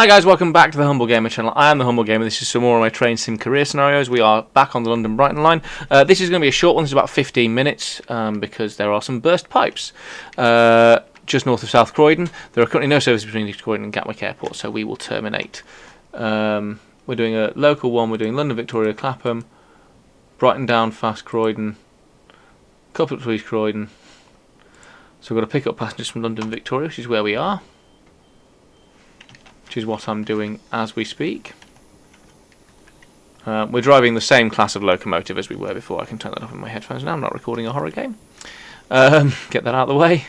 Hi guys, welcome back to the Humble Gamer channel. I am the Humble Gamer. This is some more of my train sim career scenarios. We are back on the London Brighton line. This is going to be a short one. This is about 15 minutes because there are some burst pipes just north of South Croydon. There are currently no services between East Croydon and Gatwick Airport, so we will terminate. We're doing a local one. We're doing London Victoria Clapham, Brighton down fast Croydon, couple up to East Croydon. So we've got to pick up passengers from London Victoria, which is where we are. Which is what I'm doing as we speak. We're driving the same class of locomotive as we were before. I can turn that off in my headphones now. I'm not recording a horror game. Get that out of the way.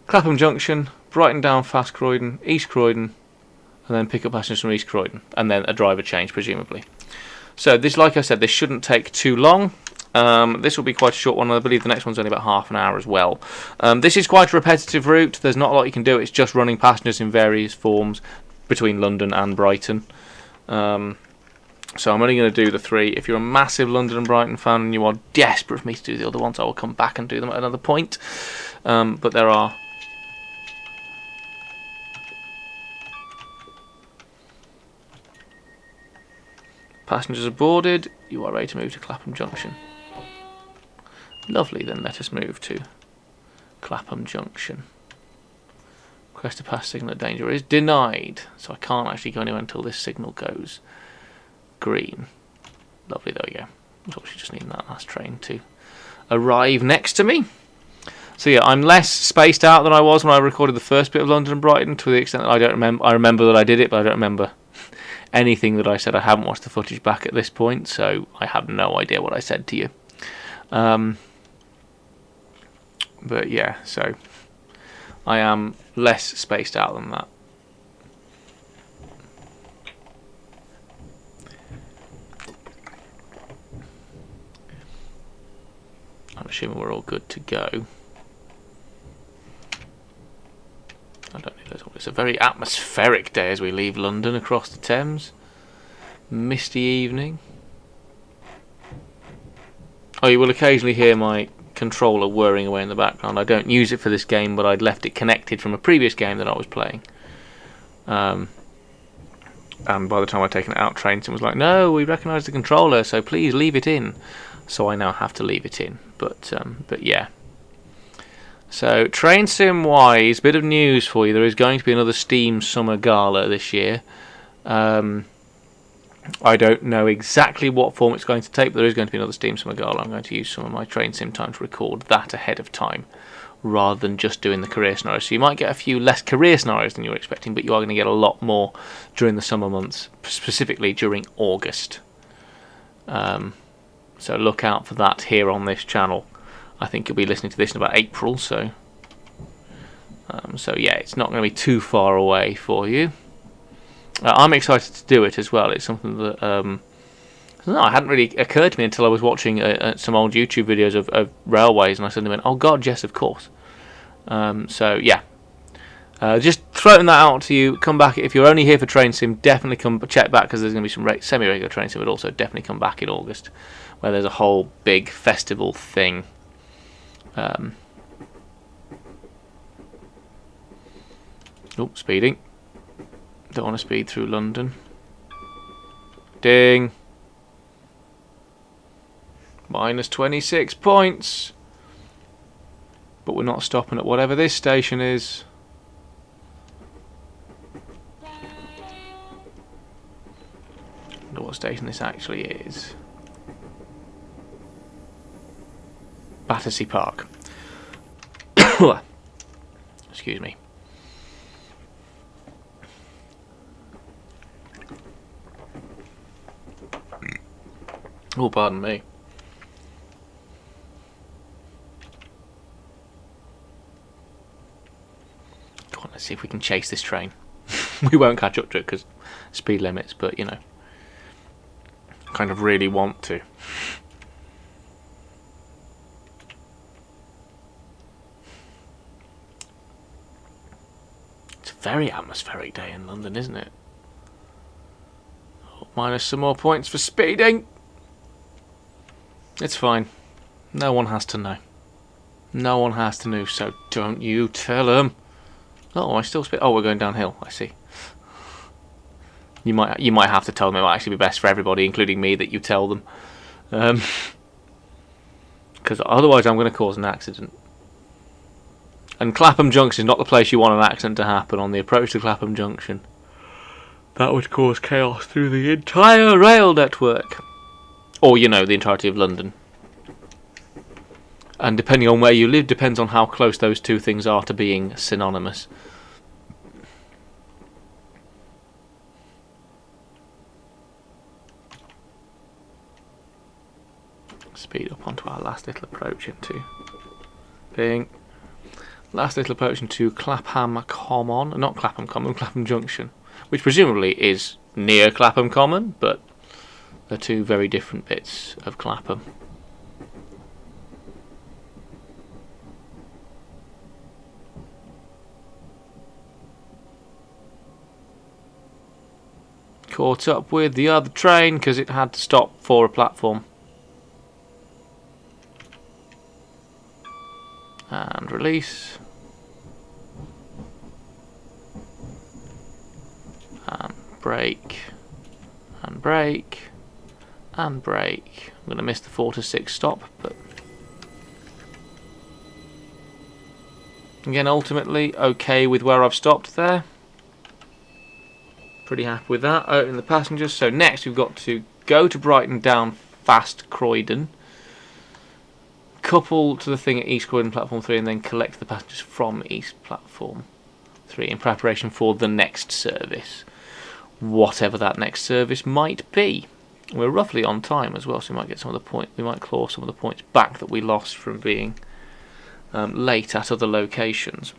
Clapham Junction, Brighton down fast Croydon, East Croydon, and then pick up passengers from East Croydon, and then a driver change presumably. So this, like I said, this shouldn't take too long. This will be quite a short one. I believe the next one's only about half an hour as well. This is quite a repetitive route. There's not a lot you can do. It's just running passengers in various forms between London and Brighton. So I'm only going to do the three. If you're a massive London and Brighton fan and you are desperate for me to do the other ones, I will come back and do them at another point. But there are... Passengers are boarded. You are ready to move to Clapham Junction. Lovely, then let us move to Clapham Junction. Request to pass signal at danger is denied, so I can't actually go anywhere until this signal goes green. Lovely, there we go. I was obviously just needing that last train to arrive next to me. So yeah, I'm less spaced out than I was when I recorded the first bit of London and Brighton, to the extent that I don't remember. I remember that I did it, but I don't remember anything that I said. I haven't watched the footage back at this point, so I have no idea what I said to you. But yeah, so I am less spaced out than that. I'm assuming we're all good to go. I don't think it's a very atmospheric day as we leave London across the Thames. Misty evening. Oh, you will occasionally hear my controller whirring away in the background. I don't use it for this game, but I'd left it connected from a previous game that I was playing. And by the time I'd taken it out, Train Sim was like, "No, we recognise the controller, so please leave it in." So I now have to leave it in. But yeah. So Train Sim wise, bit of news for you. There is going to be another Steam Summer Gala this year. I don't know exactly what form it's going to take, but there is going to be another Steam Summer Gala. I'm going to use some of my Train Sim time to record that ahead of time, rather than just doing the career scenarios. So you might get a few less career scenarios than you were expecting, but you are going to get a lot more during the summer months, specifically during August. So look out for that here on this channel. I think you'll be listening to this in about April, so yeah, it's not going to be too far away for you. I'm excited to do it as well. It's something that it hadn't really occurred to me until I was watching some old YouTube videos of railways, and I suddenly went, "Oh God, yes, of course." So yeah, just throwing that out to you. Come back if you're only here for Train Sim. Definitely come check back, because there's going to be some semi-regular Train Sim, but also definitely come back in August, where there's a whole big festival thing. Oh, speeding. Don't want to speed through London. Ding. Minus 26 points. But we're not stopping at whatever this station is. I wonder what station this actually is. Battersea Park. Excuse me. Oh, pardon me. Come on, let's see if we can chase this train. We won't catch up to it because speed limits, but you know, kind of really want to. It's a very atmospheric day in London, isn't it? Oh, minus some more points for speeding. It's fine. No one has to know. No one has to know, so don't you tell them. Oh, I still speed. Oh, we're going downhill. I see. You might have to tell them it might actually be best for everybody, including me, that you tell them. Because otherwise I'm going to cause an accident. And Clapham Junction is not the place you want an accident to happen on the approach to Clapham Junction. That would cause chaos through the entire rail network. Or, you know, the entirety of London. And depending on where you live, depends on how close those two things are to being synonymous. Speed up onto our last little approach into being last little approach into Clapham Common, not Clapham Common, Clapham Junction, which presumably is near Clapham Common, but they're two very different bits of Clapham. Caught up with the other train because it had to stop for a platform. And release. And brake. And brake. And brake. I'm going to miss the 4 to 6 stop, but again, ultimately, okay with where I've stopped there. Pretty happy with that. Opening the passengers. So next we've got to go to Brighton down Fast Croydon, couple to the thing at East Croydon Platform 3, and then collect the passengers from East Platform 3 in preparation for the next service, whatever that next service might be. We're roughly on time as well, so we might get some of the point. We might claw some of the points back that we lost from being late at other locations.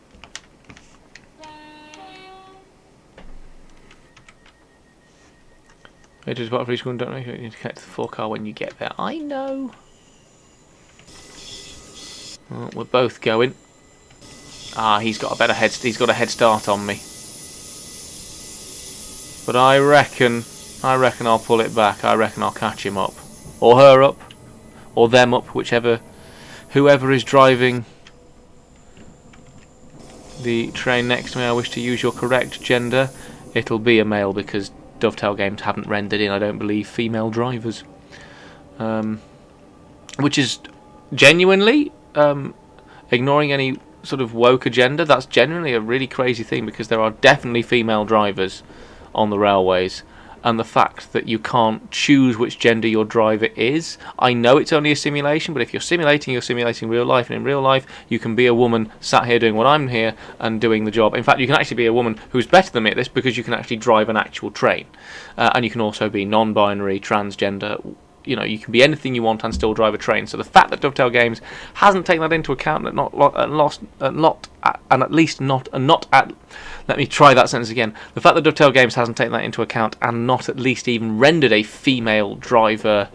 Don't make sure you need to connect to the 4 car when you get there. I know. Well, we're both going. He's got a better head. He's got a head start on me. But I reckon I'll pull it back. I reckon I'll catch him up, or her up, or them up, whoever is driving the train next to me. I wish to use your correct gender. It'll be a male because Dovetail Games haven't rendered in, I don't believe, female drivers, which is genuinely, ignoring any sort of woke agenda, that's genuinely a really crazy thing, because there are definitely female drivers on the railways, and the fact that you can't choose which gender your driver is. I know it's only a simulation, but if you're simulating real life, and in real life you can be a woman sat here doing what I'm here and doing the job. In fact, you can actually be a woman who's better than me at this, because you can actually drive an actual train, and you can also be non-binary, transgender. You know, you can be anything you want and still drive a train. So the fact that Dovetail Games hasn't taken that into account, let me try that sentence again. The fact that Dovetail Games hasn't taken that into account and not at least even rendered a female driver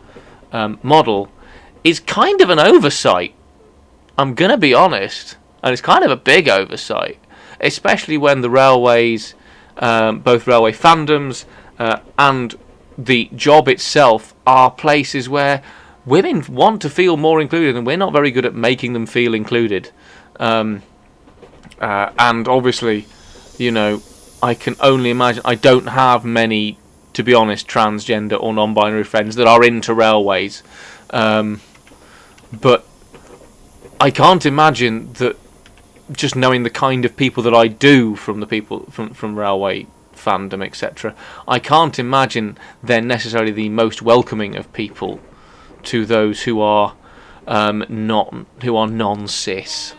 model is kind of an oversight. I'm gonna be honest, and it's kind of a big oversight, especially when the railways, both railway fandoms and the job itself, are places where women want to feel more included, and we're not very good at making them feel included. And obviously, you know, I can only imagine. I don't have many, to be honest, transgender or non-binary friends that are into railways, but I can't imagine that. Just knowing the kind of people that I do from the people from railway fandom, etc., I can't imagine they're necessarily the most welcoming of people to those who are non-cis,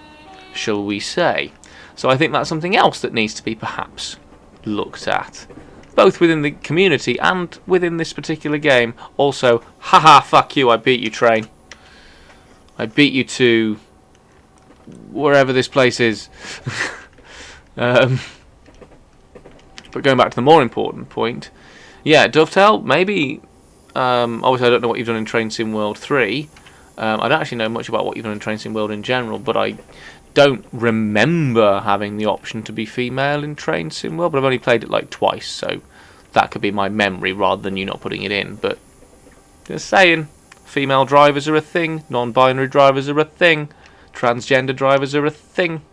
shall we say. So I think that's something else that needs to be perhaps looked at, both within the community and within this particular game. Also, haha, fuck you, I beat you, train. I beat you to wherever this place is. But going back to the more important point, yeah, Dovetail, maybe, obviously I don't know what you've done in Train Sim World 3, I don't actually know much about what you've done in Train Sim World in general, but I don't remember having the option to be female in Train Sim World, but I've only played it like twice, so that could be my memory rather than you not putting it in. But just saying, female drivers are a thing, non-binary drivers are a thing, transgender drivers are a thing.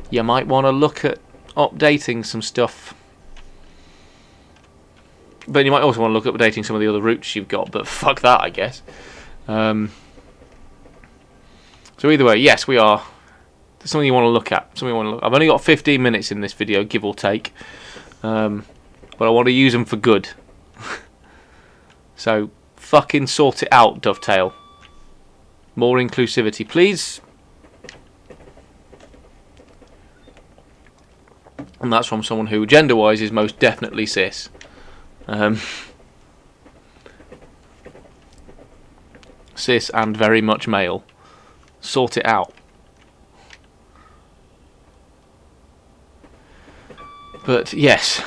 You might want to look at updating some stuff. But you might also want to look at updating some of the other routes you've got, but fuck that, I guess. So either way, yes, we are. There's something you want to look at. I've only got 15 minutes in this video, give or take. But I want to use them for good. So, fucking sort it out, Dovetail. More inclusivity, please. And that's from someone who, gender-wise, is most definitely cis. Cis and very much male. Sort it out. But yes,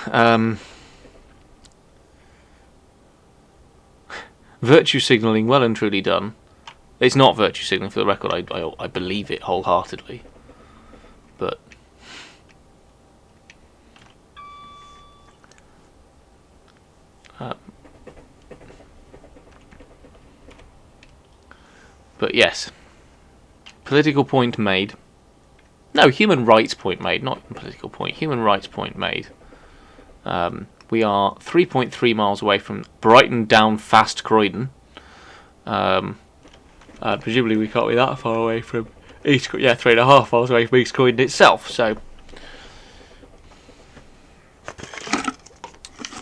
virtue signalling well and truly done. It's not virtue signalling, for the record. I believe it wholeheartedly. But yes, political point made. No, human rights point made, not political point. Human rights point made. We are 3.3 miles away from Brighton down Fast Croydon. Presumably we can't be that far away from East Croydon. Yeah, 3.5 miles away from East Croydon itself. So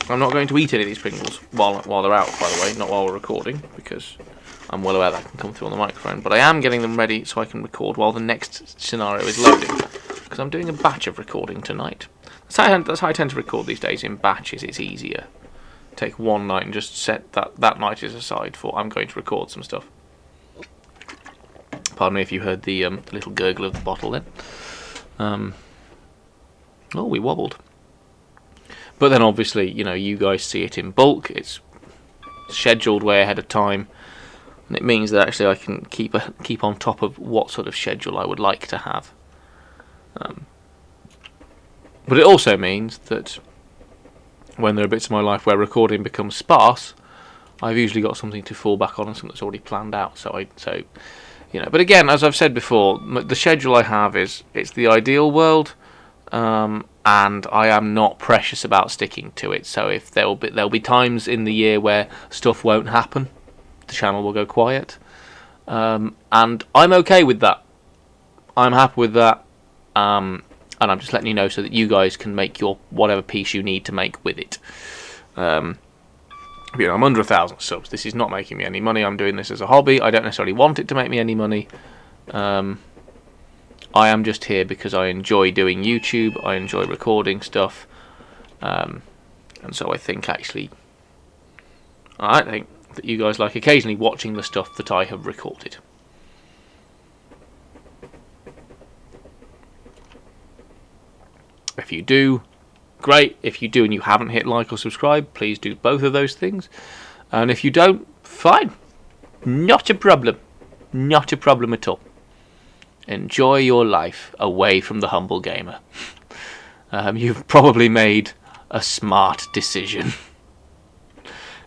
I'm not going to eat any of these Pringles while they're out, by the way, not while we're recording, because I'm well aware that can come through on the microphone. But I am getting them ready so I can record while the next scenario is loading, because I'm doing a batch of recording tonight. That's how I tend to record these days, in batches. It's easier. Take one night and just set that night is aside for I'm going to record some stuff. Pardon me if you heard the little gurgle of the bottle then. Oh, we wobbled. But then obviously, you know, you guys see it in bulk. It's scheduled way ahead of time. And it means that actually I can keep on top of what sort of schedule I would like to have. But it also means that when there are bits of my life where recording becomes sparse, I've usually got something to fall back on and something that's already planned out. So you know. But again, as I've said before, the schedule I have it's the ideal world, and I am not precious about sticking to it. So if there'll be times in the year where stuff won't happen. The channel will go quiet, and I'm okay with that. I'm happy with that, and I'm just letting you know so that you guys can make your whatever piece you need to make with it. You know, I'm under 1,000 subs. This is not making me any money. I'm doing this as a hobby. I don't necessarily want it to make me any money. I am just here because I enjoy doing YouTube. I enjoy recording stuff, and so I think that you guys like occasionally watching the stuff that I have recorded. If you do, great. If you do and you haven't hit like or subscribe, please do both of those things. And if you don't, fine. Not a problem. Not a problem at all. Enjoy your life away from the humble gamer. You've probably made a smart decision.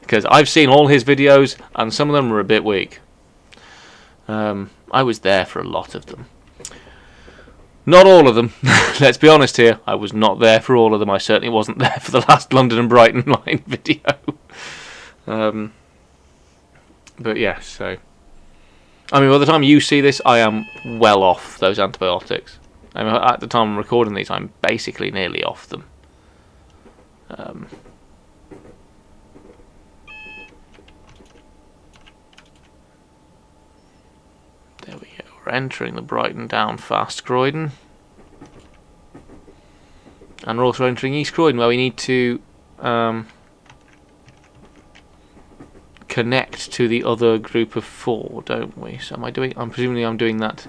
Because I've seen all his videos, and some of them were a bit weak. I was there for a lot of them. Not all of them. Let's be honest here. I was not there for all of them. I certainly wasn't there for the last London and Brighton line video. But yeah, so... I mean, by the time you see this, I am well off those antibiotics. I mean, at the time I'm recording these, I'm basically nearly off them. There we go. We're entering the Brighton down Fast Croydon. And we're also entering East Croydon, where we need to connect to the other group of 4, don't we? So I'm presumably I'm doing that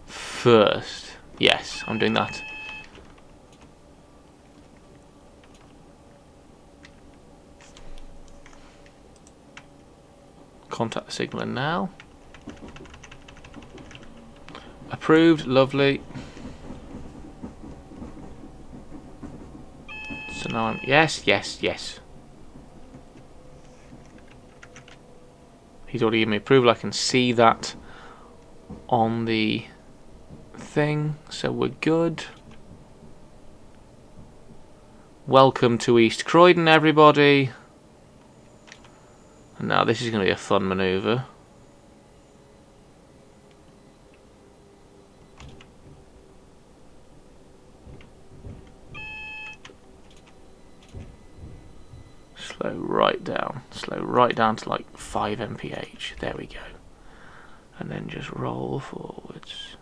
first. Yes, I'm doing that. Contact the signaller now. Approved, lovely. So now I'm... Yes. He's already given me approval. I can see that on the thing. So we're good. Welcome to East Croydon, everybody. And now this is going to be a fun manoeuvre. Slow right down to like 5 mph. There we go. And then just roll forwards.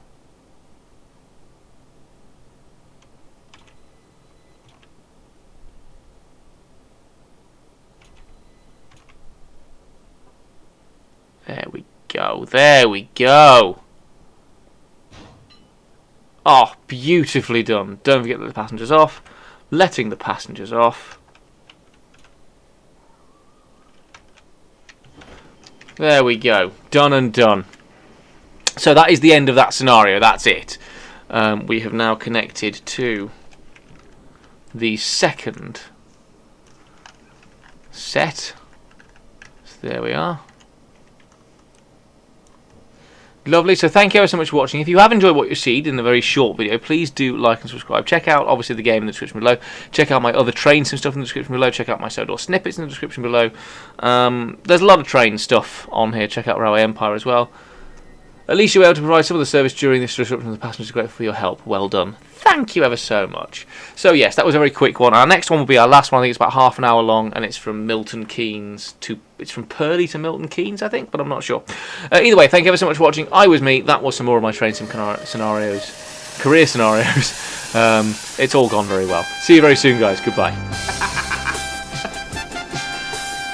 There we go. There we go. Oh, beautifully done. Don't forget that the passengers off. Letting the passengers off. There we go. Done and done. So that is the end of that scenario. That's it. We have now connected to the second set. So there we are. Lovely, so thank you ever so much for watching. If you have enjoyed what you see in the very short video, please do like and subscribe. Check out, obviously, the game in the description below. Check out my other train sim stuff in the description below. Check out my Sodor snippets in the description below. There's a lot of train stuff on here. Check out Railway Empire as well. At least you were able to provide some of the service during this disruption of the passengers. Grateful for your help. Well done. Thank you ever so much. So yes, that was a very quick one. Our next one will be our last one. I think it's about half an hour long, and it's from Milton Keynes to... It's from Purley to Milton Keynes, I think, but I'm not sure. Either way, thank you ever so much for watching. I was me. That was some more of my train sim scenarios. Career scenarios. It's all gone very well. See you very soon, guys. Goodbye.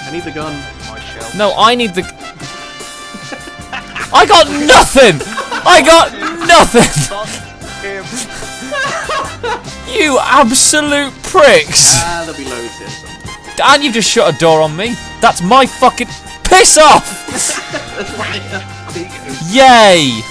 I need the gun. No, I need the... I got nothing! I got nothing! You absolute pricks! There'll be loads here. And you've just shut a door on me. That's my fucking... Piss off! That's right. Yay!